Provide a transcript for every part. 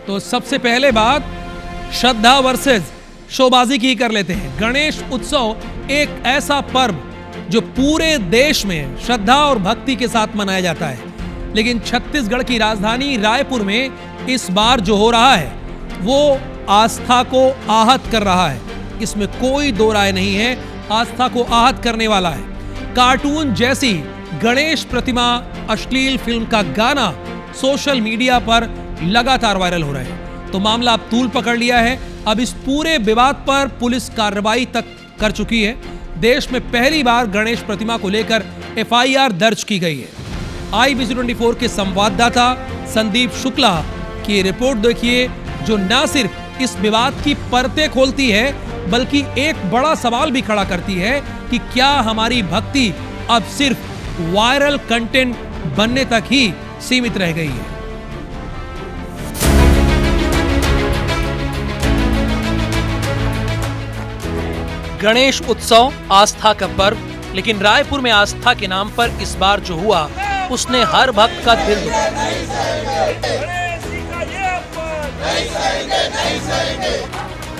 तो सबसे पहले बात श्रद्धा वर्सेस शोबाजी की कर लेते हैं। गणेश उत्सव एक ऐसा पर्व जो पूरे देश में श्रद्धा और भक्ति के साथ मनाया जाता है, लेकिन छत्तीसगढ़ की राजधानी रायपुर में इस बार जो हो रहा है वो आस्था को आहत कर रहा है। इसमें कोई दो राय नहीं है, आस्था को आहत करने वाला है। कार्टून जैसी गणेश प्रतिमा अश्लील फिल्म का गाना सोशल मीडिया पर लगातार वायरल हो रहा है। तो मामला अब तूल पकड़ लिया है। अब इस पूरे विवाद पर पुलिस कार्रवाई तक कर चुकी है। देश में पहली बार गणेश प्रतिमा को लेकर एफआईआर दर्ज की गई है। IBC24 के संवाददाता संदीप शुक्ला की रिपोर्ट देखिए, जो न सिर्फ इस विवाद की परतें खोलती है बल्कि एक बड़ा सवाल भी खड़ा करती है कि क्या हमारी भक्ति अब सिर्फ वायरल कंटेंट बनने तक ही सीमित रह गई है। गणेश उत्सव आस्था का पर्व, लेकिन रायपुर में आस्था के नाम पर इस बार जो हुआ उसने हर भक्त का दिल दुखाया।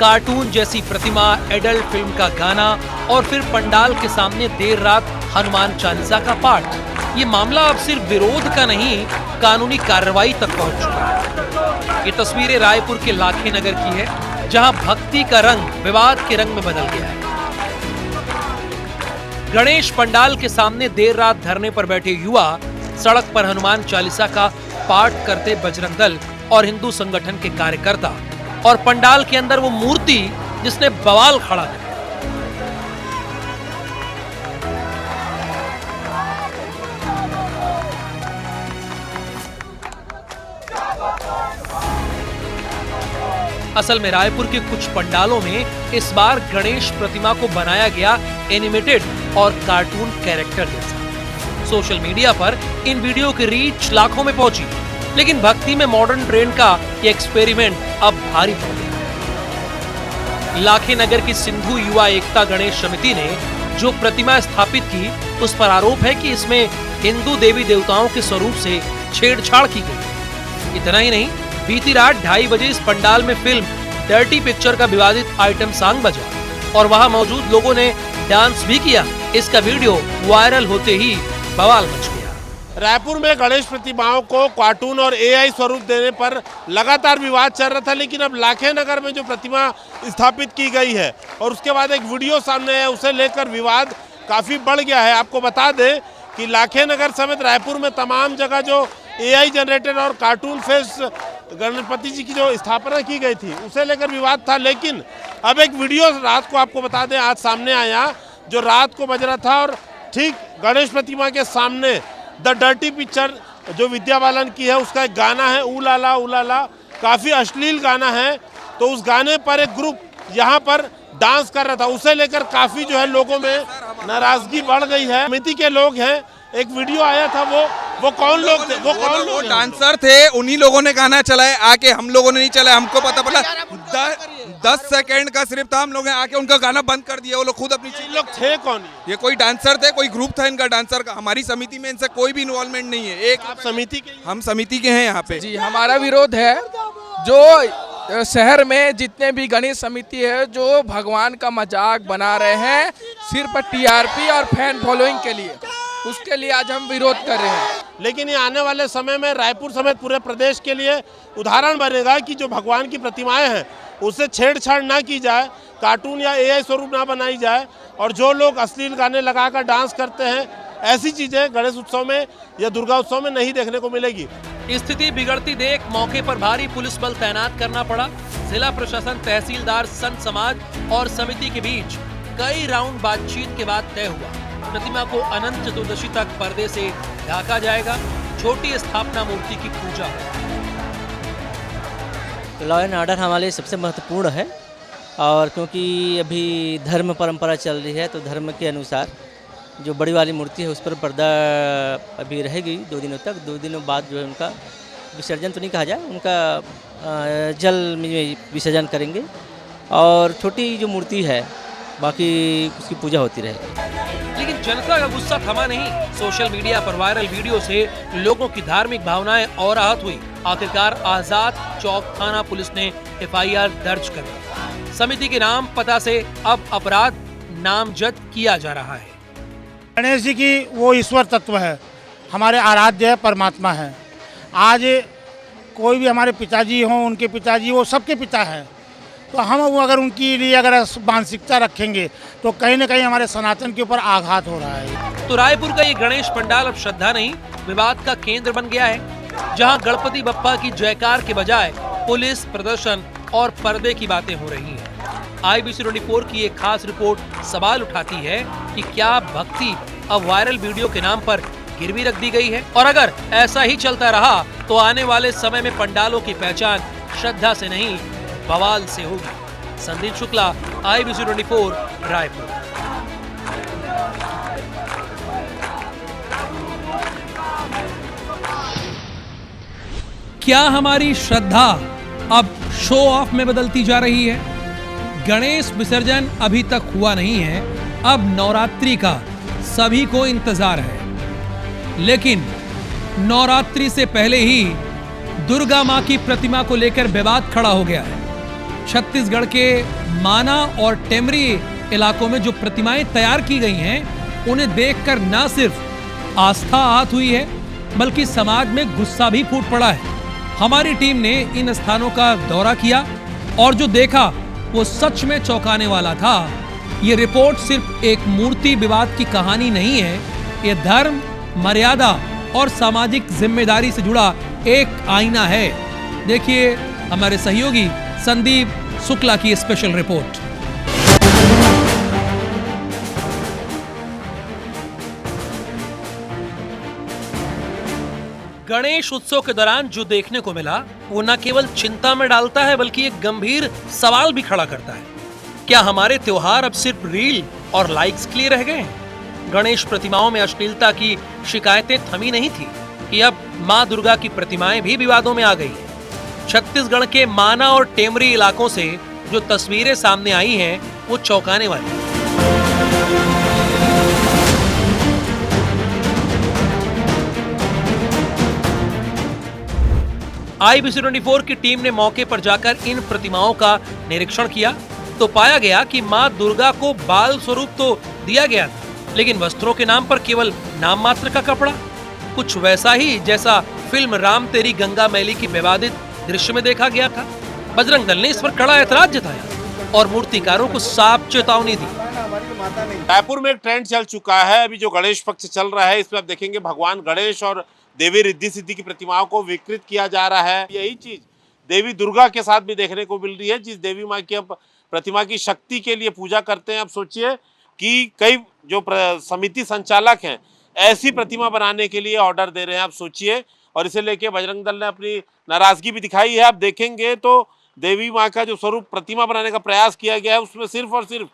कार्टून जैसी प्रतिमा, एडल्ट फिल्म का गाना और फिर पंडाल के सामने देर रात हनुमान चालीसा का पाठ। ये मामला अब सिर्फ विरोध का नहीं, कानूनी कार्रवाई तक पहुंच चुका है। ये तस्वीरें रायपुर के लाखे नगर की है, जहां भक्ति का रंग विवाद के रंग में बदल गया है। गणेश पंडाल के सामने देर रात धरने पर बैठे युवा सड़क पर हनुमान चालीसा का पाठ करते बजरंग दल और हिंदू संगठन के कार्यकर्ता, और पंडाल के अंदर वो मूर्ति जिसने बवाल खड़ा किया। असल में रायपुर के कुछ पंडालों में इस बार गणेश प्रतिमा को बनाया गया एनिमेटेड और कार्टून कैरेक्टर जैसा। सोशल मीडिया पर इन वीडियो की रीच लाखों में पहुंची, लेकिन भक्ति में मॉडर्न ट्रेंड का ये एक्सपेरिमेंट अब भारी पड़ गया। लाखे नगर की सिंधु युवा एकता गणेश समिति ने जो प्रतिमा स्थापित की, उस पर आरोप है कि इसमें हिंदू देवी देवताओं के स्वरूप से छेड़छाड़ की गई। इतना ही नहीं, बीती रात 2:30 बजे इस पंडाल में फिल्म डर्टी पिक्चर का विवादित आइटम सॉन्ग बजा और वहां मौजूद लोगों ने डांस भी किया। इसका वीडियो वायरल होते ही बवाल मच गया। रायपुर में गणेश प्रतिमाओं को कार्टून और AI स्वरूप देने पर लगातार विवाद चल रहा था, लेकिन अब लाखे नगर में जो प्रतिमा स्थापित की गई है और उसके बाद एक वीडियो सामने है, उसे लेकर विवाद काफ़ी बढ़ गया है। आपको बता दें कि लाखे नगर समेत रायपुर में तमाम जगह जो AI जनरेटेड और कार्टून फेस गणपति जी की जो स्थापना की गई थी, उसे लेकर विवाद था। लेकिन अब एक वीडियो रात को आपको बता दें आज सामने आया, जो रात को बज रहा था और ठीक गणेश प्रतिमा के सामने द डर्टी पिक्चर जो विद्या बालन की है, उसका एक गाना है उलाला उलाला, काफ़ी अश्लील गाना है। तो उस गाने पर एक ग्रुप यहाँ पर डांस कर रहा था, उसे लेकर काफ़ी जो है लोगों में नाराजगी बढ़ गई है। समिति के लोग हैं, एक वीडियो आया था, वो कौन लोग थे? वो कौन लोग? डांसर थे, उन्हीं लोगों ने गाना चलाया आके, हम लोगों ने नहीं चलाया। हमको पता पड़ा 10 सेकंड का सिर्फ था, हम लोगों ने आके उनका गाना बंद कर दिया। वो लोग खुद अपनी चीज। लोग थे कौन? ये कोई डांसर थे, कोई ग्रुप था इनका डांसर का। हमारी समिति में इनसे कोई भी इन्वॉल्वमेंट नहीं है। एक आप समिति के? हम समिति के हैं यहाँ पे। जी, हमारा विरोध है जो शहर में जितने भी गणेश समिति है जो भगवान का मजाक बना रहे हैं सिर्फ TRP और फैन फॉलोइंग के लिए, उसके लिए आज हम विरोध कर रहे हैं। लेकिन ये आने वाले समय में रायपुर समेत पूरे प्रदेश के लिए उदाहरण बनेगा कि जो भगवान की प्रतिमाएं हैं उससे छेड़छाड़ ना की जाए, कार्टून या AI स्वरूप ना बनाई जाए, और जो लोग अश्लील गाने लगाकर डांस करते हैं, ऐसी चीजें गणेश उत्सव में या दुर्गा उत्सव में नहीं देखने को मिलेगी। स्थिति बिगड़ती देख मौके पर भारी पुलिस बल तैनात करना पड़ा। जिला प्रशासन, तहसीलदार, संत समाज और समिति के बीच कई राउंड बातचीत के बाद तय हुआ, प्रतिमा को अनंत चतुर्दशी तक पर्दे से ढका जाएगा। छोटी स्थापना मूर्ति की पूजा होगी। लॉ एंड ऑर्डर हमारे लिए सबसे महत्वपूर्ण है, और क्योंकि अभी धर्म परंपरा चल रही है तो धर्म के अनुसार जो बड़ी वाली मूर्ति है उस पर पर्दा अभी रहेगी 2 दिनों तक। 2 दिनों बाद जो है उनका विसर्जन तो नहीं कहा जाए, उनका जल में विसर्जन करेंगे। और छोटी जो मूर्ति है बाकी उसकी पूजा होती रहेगी। लेकिन जनता का गुस्सा थमा नहीं। सोशल मीडिया पर वायरल वीडियो से लोगों की धार्मिक भावनाएं और आहत हुई। आखिरकार आजाद चौक थाना पुलिस ने FIR दर्ज कर ली। समिति के नाम पता से अब अपराध नामजद किया जा रहा है। गणेश जी की वो ईश्वर तत्व है, हमारे आराध्य परमात्मा है। आज कोई भी हमारे पिताजी हों, उनके पिताजी वो सबके पिता हैं, तो हम वो अगर उनके लिए अगर मानसिकता रखेंगे तो कहीं ना कहीं हमारे सनातन के ऊपर आघात हो रहा है। तो रायपुर का ये गणेश पंडाल अब श्रद्धा नहीं विवाद का केंद्र बन गया है, जहां गणपति बप्पा की जयकार के बजाय पुलिस प्रदर्शन और पर्दे की बातें हो रही हैं। IBC 24 की एक खास रिपोर्ट सवाल उठाती है कि क्या भक्ति अब वायरल वीडियो के नाम पर गिरवी रख दी गई है, और अगर ऐसा ही चलता रहा तो आने वाले समय में पंडालों की पहचान श्रद्धा से नहीं बवाल से होगी। संदीप शुक्ला, IBC 24, रायपुर। क्या हमारी श्रद्धा अब शो ऑफ में बदलती जा रही है? गणेश विसर्जन अभी तक हुआ नहीं है, अब नवरात्रि का सभी को इंतजार है। लेकिन नवरात्रि से पहले ही दुर्गा मां की प्रतिमा को लेकर विवाद खड़ा हो गया है। छत्तीसगढ़ के माना और टेमरी इलाकों में जो प्रतिमाएं तैयार की गई हैं, उन्हें देखकर न सिर्फ आस्था आहत हुई है, बल्कि समाज में गुस्सा भी फूट पड़ा है। हमारी टीम ने इन स्थानों का दौरा किया और जो देखा वो सच में चौंकाने वाला था। ये रिपोर्ट सिर्फ एक मूर्ति विवाद की कहानी नहीं है, ये धर्म, मर्यादा और सामाजिक जिम्मेदारी से जुड़ा एक आईना है। देखिए हमारे सहयोगी संदीप शुक्ला की स्पेशल रिपोर्ट। गणेश उत्सव के दौरान जो देखने को मिला वो न केवल चिंता में डालता है, बल्कि एक गंभीर सवाल भी खड़ा करता है। क्या हमारे त्योहार अब सिर्फ रील और लाइक्स के लिए रह गए हैं? गणेश प्रतिमाओं में अश्लीलता की शिकायतें थमी नहीं थी कि अब मां दुर्गा की प्रतिमाएं भी विवादों में आ गई हैं। छत्तीसगढ़ के माना और टेमरी इलाकों से जो तस्वीरें सामने आई हैं वो चौंकाने वाली हैं। IBC 24 की टीम ने मौके पर जाकर इन प्रतिमाओं का निरीक्षण किया तो पाया गया कि मां दुर्गा को बाल स्वरूप तो दिया गया था, लेकिन वस्त्रों के नाम पर केवल नाम मात्र का कपड़ा, कुछ वैसा ही जैसा फिल्म राम तेरी गंगा मैली की विवादित दृश्य में देखा गया था। बजरंग दल ने इस पर कड़ा ऐतराज जताया और मूर्तिकारों को साफ चेतावनी दी। रायपुर में एक ट्रेंड चल चुका है, अभी जो गणेश पक्ष चल रहा है, इसमें आप देखेंगे भगवान गणेश और देवी रिद्धि सिद्धि की प्रतिमाओं को विकृत किया जा रहा है। यही चीज देवी दुर्गा के साथ भी देखने को मिल रही है, जिस देवी माँ की अब प्रतिमा की शक्ति के लिए पूजा करते हैं। अब सोचिए कि कई जो समिति संचालक हैं ऐसी प्रतिमा बनाने के लिए ऑर्डर दे रहे हैं। आप सोचिए, और इसे लेके बजरंग दल ने अपनी नाराजगी भी दिखाई है। आप देखेंगे तो देवी माँ का जो स्वरूप प्रतिमा बनाने का प्रयास किया गया है, उसमें सिर्फ और सिर्फ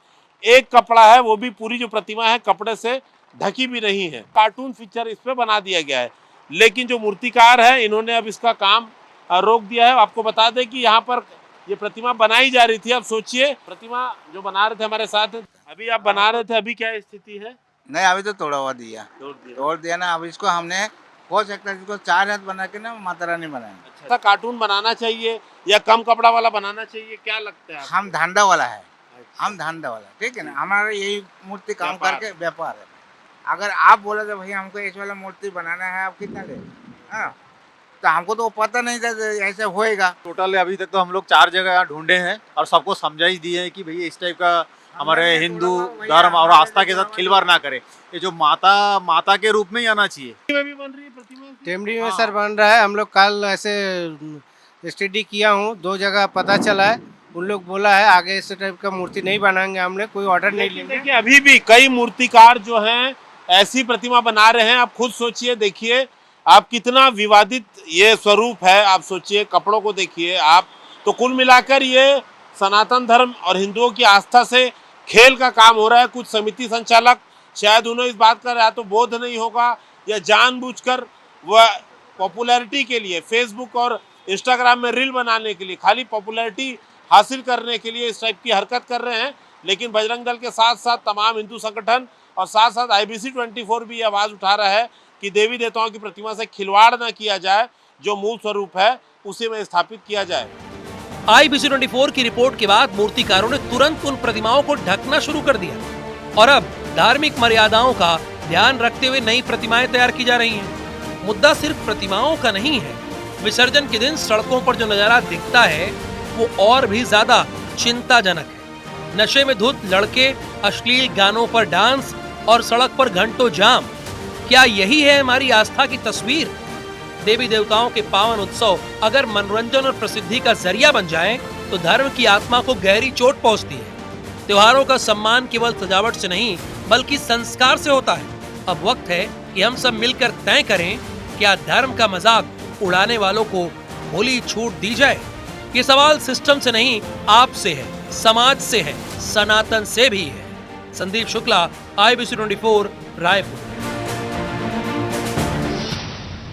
एक कपड़ा है, वो भी पूरी जो प्रतिमा है कपड़े से ढकी भी नहीं है। कार्टून पिक्चर इस पे बना दिया गया है, लेकिन जो मूर्तिकार है इन्होंने अब इसका काम रोक दिया है। आपको बता दें कि यहाँ पर ये प्रतिमा बनाई जा रही थी। अब सोचिए, प्रतिमा जो बना रहे थे हमारे साथ, अभी आप बना रहे थे, अभी क्या स्थिति है? नहीं, अभी तो तोड़ा हुआ दिया, तोड़ दिया ना। अब इसको हमने हो सकता है इसको 4 हाथ बना के ना माता रानी बनाएंगे। अच्छा, कार्टून बनाना चाहिए या कम कपड़ा वाला बनाना चाहिए, क्या लगता है? हम धंधा वाला है, हम धंधा वाला, ठीक है ना। हमारा यही मूर्ति काम करके व्यापार है। अगर आप बोले तो भैया हमको ऐसे वाला मूर्ति बनाना है, आप कितना दे? हाँ, तो हमको तो पता नहीं था ऐसे होएगा। टोटल अभी तक तो हम लोग 4 जगह ढूंढे हैं और सबको समझा ही दिए हैं कि भैया इस टाइप का हमारे हिंदू धर्म और आस्था के साथ खिलवाड़ ना करे। ये जो माता के रूप में ही आना चाहिए। भी बन रही है प्रतिमा टेमरी में सर बन रहा है। हम लोग कल ऐसे स्टडी किया हूँ, 2 जगह पता चला है, उन लोग बोला है आगे इस टाइप का मूर्ति नहीं बनाएंगे, हमने कोई ऑर्डर नहीं लेंगे। देखिए अभी भी कई मूर्तिकार जो हैं ऐसी प्रतिमा बना रहे हैं। आप खुद सोचिए, देखिए आप कितना विवादित ये स्वरूप है। आप सोचिए, कपड़ों को देखिए आप, तो कुल मिलाकर ये सनातन धर्म और हिंदुओं की आस्था से खेल का काम हो रहा है। कुछ समिति संचालक शायद उन्हें इस बात का या तो बोध नहीं होगा या जानबूझकर वह पॉपुलैरिटी के लिए फेसबुक और इंस्टाग्राम में रील बनाने के लिए, खाली पॉपुलैरिटी हासिल करने के लिए इस टाइप की हरकत कर रहे हैं, लेकिन बजरंग दल के साथ साथ तमाम हिंदू संगठन और साथ साथ IBC 24 भी ये आवाज़ उठा रहा है कि देवी देवताओं की प्रतिमा से खिलवाड़ न किया जाए, जो मूल स्वरूप है उसी में स्थापित किया जाए। IBC 24 की रिपोर्ट के बाद मूर्तिकारों ने तुरंत उन प्रतिमाओं को ढकना शुरू कर दिया और अब धार्मिक मर्यादाओं का ध्यान रखते हुए नई प्रतिमाएं तैयार की जा रही हैं। मुद्दा सिर्फ प्रतिमाओं का नहीं है, विसर्जन के दिन सड़कों पर जो नजारा दिखता है वो और भी ज्यादा चिंताजनक है। नशे में धुत लड़के, अश्लील गानों पर डांस और सड़क पर घंटों जाम, क्या यही है हमारी आस्था की तस्वीर? देवी देवताओं के पावन उत्सव अगर मनोरंजन और प्रसिद्धि का जरिया बन जाए तो धर्म की आत्मा को गहरी चोट पहुंचती है। त्योहारों का सम्मान केवल सजावट से नहीं बल्कि संस्कार से होता है। अब वक्त है कि हम सब मिलकर तय करें, क्या धर्म का मजाक उड़ाने वालों को खुली छूट दी जाए? ये सवाल सिस्टम से नहीं, आपसे है, समाज से है, सनातन से भी है। संदीप शुक्ला, IBC 24, रायपुर।